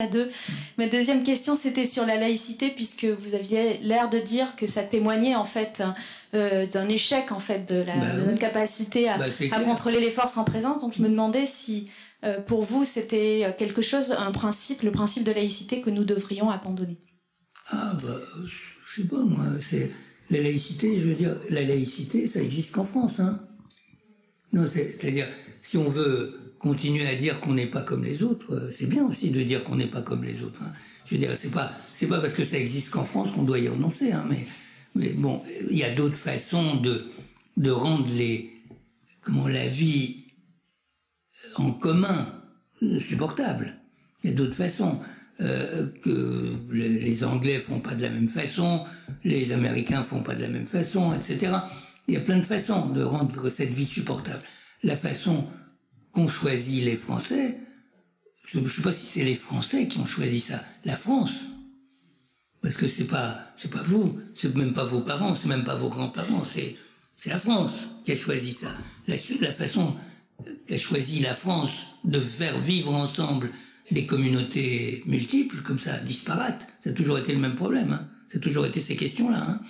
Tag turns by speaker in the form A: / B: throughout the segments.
A: À deux. Ma deuxième question, c'était sur la laïcité, puisque vous aviez l'air de dire que ça témoignait en fait d'un échec en fait de notre capacité à contrôler les forces en présence. Donc je me demandais si pour vous c'était quelque chose, un principe, le principe de laïcité que nous devrions abandonner.
B: Ah je sais pas moi, c'est la laïcité. Je veux dire, la laïcité, ça existe qu'en France, hein. Non, c'est-à-dire, si on veut continuer à dire qu'on n'est pas comme les autres, c'est bien aussi de dire qu'on n'est pas comme les autres, hein. Je veux dire, c'est pas parce que ça existe qu'en France qu'on doit y renoncer, hein, mais bon, il y a d'autres façons de rendre la vie en commun supportable. Il y a d'autres façons que les Anglais font pas de la même façon, les Américains font pas de la même façon, etc. Il y a plein de façons de rendre cette vie supportable. La façon qu'ont choisi les Français, je ne sais pas si c'est les Français qui ont choisi ça, la France. Parce que c'est pas vous, c'est même pas vos parents, c'est même pas vos grands-parents, c'est la France qui a choisi ça. La façon qu'a choisi la France de faire vivre ensemble des communautés multiples, comme ça, disparates, ça a toujours été le même problème, hein. Ça a toujours été ces questions-là, hein.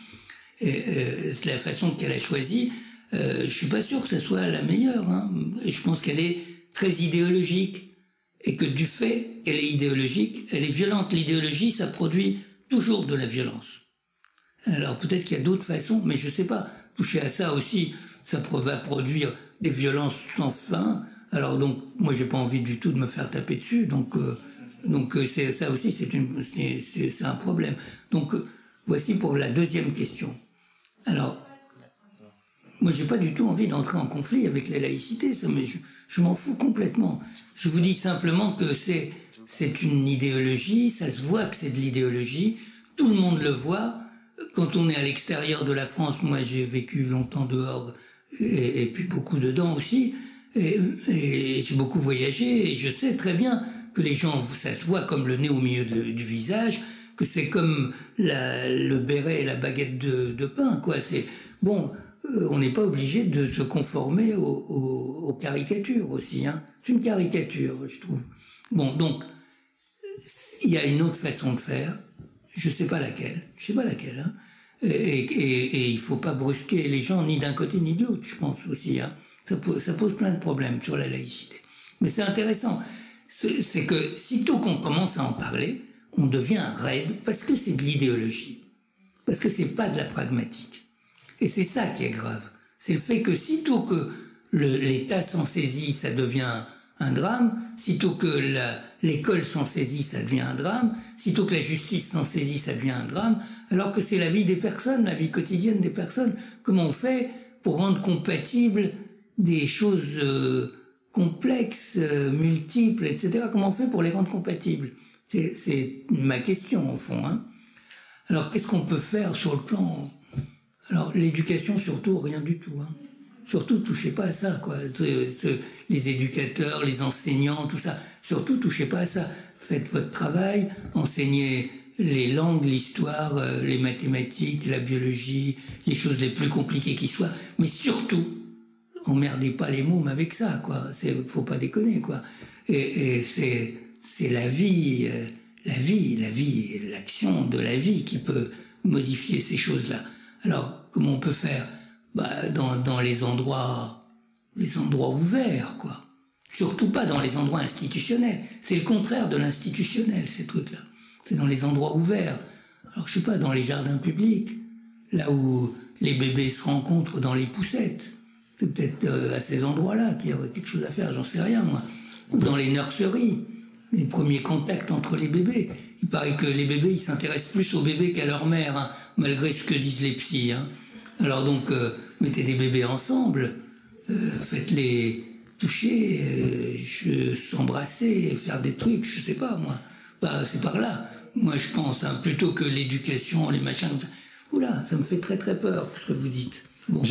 B: C'est la façon qu'elle a choisie. Je suis pas sûr que ça soit la meilleure, hein. Je pense qu'elle est très idéologique et que du fait qu'elle est idéologique, elle est violente. L'idéologie, ça produit toujours de la violence. Alors peut-être qu'il y a d'autres façons, mais je sais pas. Toucher à ça aussi, ça va produire des violences sans fin. Alors donc, moi j'ai pas envie du tout de me faire taper dessus. Donc c'est ça aussi, c'est un problème. Donc voici pour la deuxième question. Alors, moi, j'ai pas du tout envie d'entrer en conflit avec la laïcité, ça, mais je m'en fous complètement. Je vous dis simplement que c'est une idéologie, ça se voit que c'est de l'idéologie, tout le monde le voit. Quand on est à l'extérieur de la France, moi j'ai vécu longtemps dehors et puis beaucoup dedans aussi, et j'ai beaucoup voyagé, et je sais très bien que les gens, ça se voit comme le nez au milieu du visage, que c'est comme le béret et la baguette de pain, quoi. C'est bon. On n'est pas obligé de se conformer aux caricatures aussi, hein. C'est une caricature, je trouve. Bon, donc il y a une autre façon de faire. Je sais pas laquelle, hein. Et il faut pas brusquer les gens ni d'un côté ni de l'autre, je pense aussi, hein. Ça pose plein de problèmes sur la laïcité. Mais c'est intéressant. C'est que sitôt qu'on commence à en parler, on devient raide parce que c'est de l'idéologie, parce que c'est pas de la pragmatique. Et c'est ça qui est grave. C'est le fait que sitôt que l'État s'en saisit, ça devient un drame. Sitôt que l'école s'en saisit, ça devient un drame. Sitôt que la justice s'en saisit, ça devient un drame. Alors que c'est la vie des personnes, la vie quotidienne des personnes. Comment on fait pour rendre compatibles des choses complexes, multiples, etc. Comment on fait pour les rendre compatibles? C'est ma question, au fond, hein. Alors, qu'est-ce qu'on peut faire sur le plan... Alors, l'éducation, surtout, rien du tout, hein. Surtout, touchez pas à ça, quoi. Les éducateurs, les enseignants, tout ça. Surtout, touchez pas à ça. Faites votre travail, enseignez les langues, l'histoire, les mathématiques, la biologie, les choses les plus compliquées qui soient. Mais surtout, emmerdez pas les mômes avec ça, quoi. Faut pas déconner, quoi. Et c'est la vie, l'action de la vie qui peut modifier ces choses-là. Alors, comment on peut faire? Dans les endroits ouverts, quoi. Surtout pas dans les endroits institutionnels. C'est le contraire de l'institutionnel, ces trucs-là. C'est dans les endroits ouverts. Alors, je sais pas, dans les jardins publics, là où les bébés se rencontrent dans les poussettes. C'est peut-être à ces endroits-là qu'il y aurait quelque chose à faire, j'en sais rien, moi. Ou dans les nurseries, les premiers contacts entre les bébés. Il paraît que les bébés, ils s'intéressent plus aux bébés qu'à leur mère, hein, malgré ce que disent les psys, hein. Alors donc, mettez des bébés ensemble, faites-les toucher, s'embrasser, faire des trucs, je sais pas, moi. C'est par là. Moi, je pense, hein, plutôt que l'éducation, les machins. Oula, ça me fait très très peur, ce que vous dites. Bon.